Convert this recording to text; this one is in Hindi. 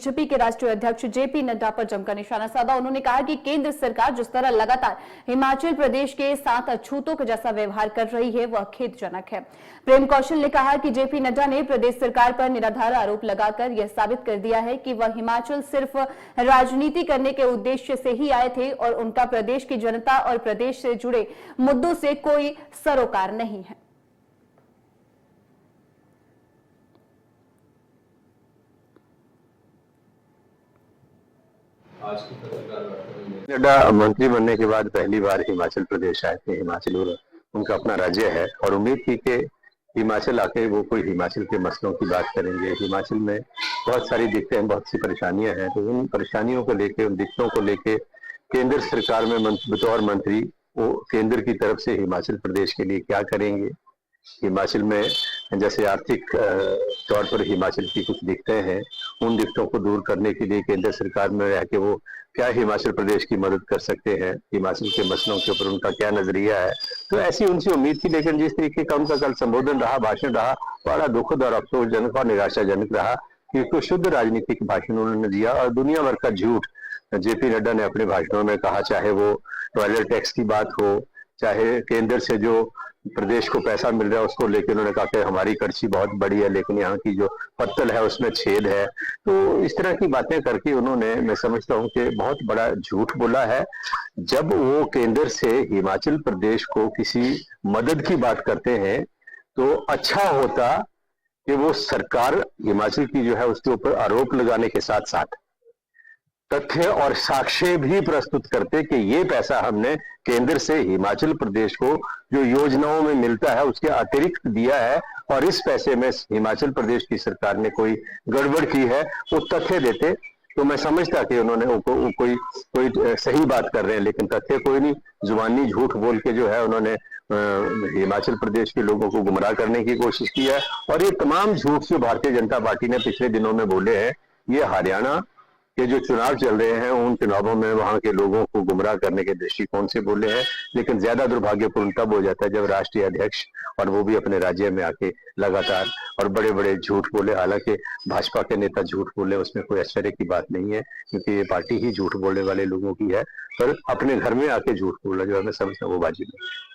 बीजेपी के राष्ट्रीय अध्यक्ष जेपी नड्डा पर जमकर निशाना साधा। उन्होंने कहा कि केंद्र सरकार जिस तरह लगातार हिमाचल प्रदेश के साथ अछूतों के जैसा व्यवहार कर रही है वह खेदजनक है। प्रेम कौशल ने कहा कि जेपी नड्डा ने प्रदेश सरकार पर निराधार आरोप लगाकर यह साबित कर दिया है कि वह हिमाचल सिर्फ राजनीति करने के उद्देश्य से ही आए थे और उनका प्रदेश की जनता और प्रदेश से जुड़े मुद्दों से कोई सरोकार नहीं है। नड्डा मंत्री बनने के बाद पहली बार हिमाचल प्रदेश आए थे। हिमाचल उनका अपना राज्य है और उम्मीद थी कि हिमाचल आके वो कोई हिमाचल के मसलों की बात करेंगे। हिमाचल में बहुत सारी दिक्कतें हैं, बहुत सी परेशानियां हैं, तो उन परेशानियों को लेके, उन दिक्कतों को लेके केंद्र सरकार में बतौर मंत्री वो केंद्र की तरफ से हिमाचल प्रदेश के लिए क्या करेंगे। हिमाचल में जैसे आर्थिक तौर पर हिमाचल की कुछ दिक्कतें हैं, उन दिक्कतों को दूर करने के लिए केंद्र सरकार में रह के वो क्या हिमाचल प्रदेश की मदद कर सकते हैं, हिमाचल के मसलों के ऊपर उनका क्या नजरिया है। तो ऐसी उनसे उम्मीद थी, लेकिन जिस तरीके का उनका कल संबोधन रहा, भाषण रहा, बड़ा दुखद और अफसोसजनक और निराशाजनक रहा कि एक तो शुद्ध राजनीतिक भाषण उन्होंने दिया और दुनिया भर का झूठ जेपी नड्डा ने अपने भाषणों में कहा। चाहे वो टॉयलेट टैक्स की बात हो, चाहे केंद्र से जो प्रदेश को पैसा मिल रहा है उसको लेकर उन्होंने कहा कि हमारी कड़छी बहुत बड़ी है लेकिन यहाँ की जो पत्तल है उसमें छेद है। तो इस तरह की बातें करके उन्होंने, मैं समझता हूँ कि बहुत बड़ा झूठ बोला है। जब वो केंद्र से हिमाचल प्रदेश को किसी मदद की बात करते हैं तो अच्छा होता कि वो सरकार हिमाचल की जो है उसके ऊपर आरोप लगाने के साथ साथ तथ्य और साक्ष्य भी प्रस्तुत करते कि ये पैसा हमने केंद्र से हिमाचल प्रदेश को जो योजनाओं में मिलता है उसके अतिरिक्त दिया है और इस पैसे में हिमाचल प्रदेश की सरकार ने कोई गड़बड़ की है, वो तथ्य देते तो मैं समझता कि उन्होंने कोई सही बात कर रहे हैं, लेकिन तथ्य कोई नहीं, जुबानी झूठ बोल के जो है उन्होंने हिमाचल प्रदेश के लोगों को गुमराह करने की कोशिश की है। और ये तमाम झूठ जो भारतीय जनता पार्टी ने पिछले दिनों में बोले हैं, ये हरियाणा के जो चुनाव चल रहे हैं उन चुनावों में वहां के लोगों को गुमराह करने के दृष्टिकोण से बोले हैं। लेकिन ज्यादा दुर्भाग्यपूर्ण तब हो जाता है जब राष्ट्रीय अध्यक्ष और वो भी अपने राज्य में आके लगातार और बड़े बड़े झूठ बोले। हालांकि भाजपा के नेता झूठ बोले उसमें कोई आश्चर्य की बात नहीं है, क्योंकि ये पार्टी ही झूठ बोलने वाले लोगों की है, पर अपने घर में आके झूठ बोलना जो है मैं समझता हूँ वो बाजी नहीं।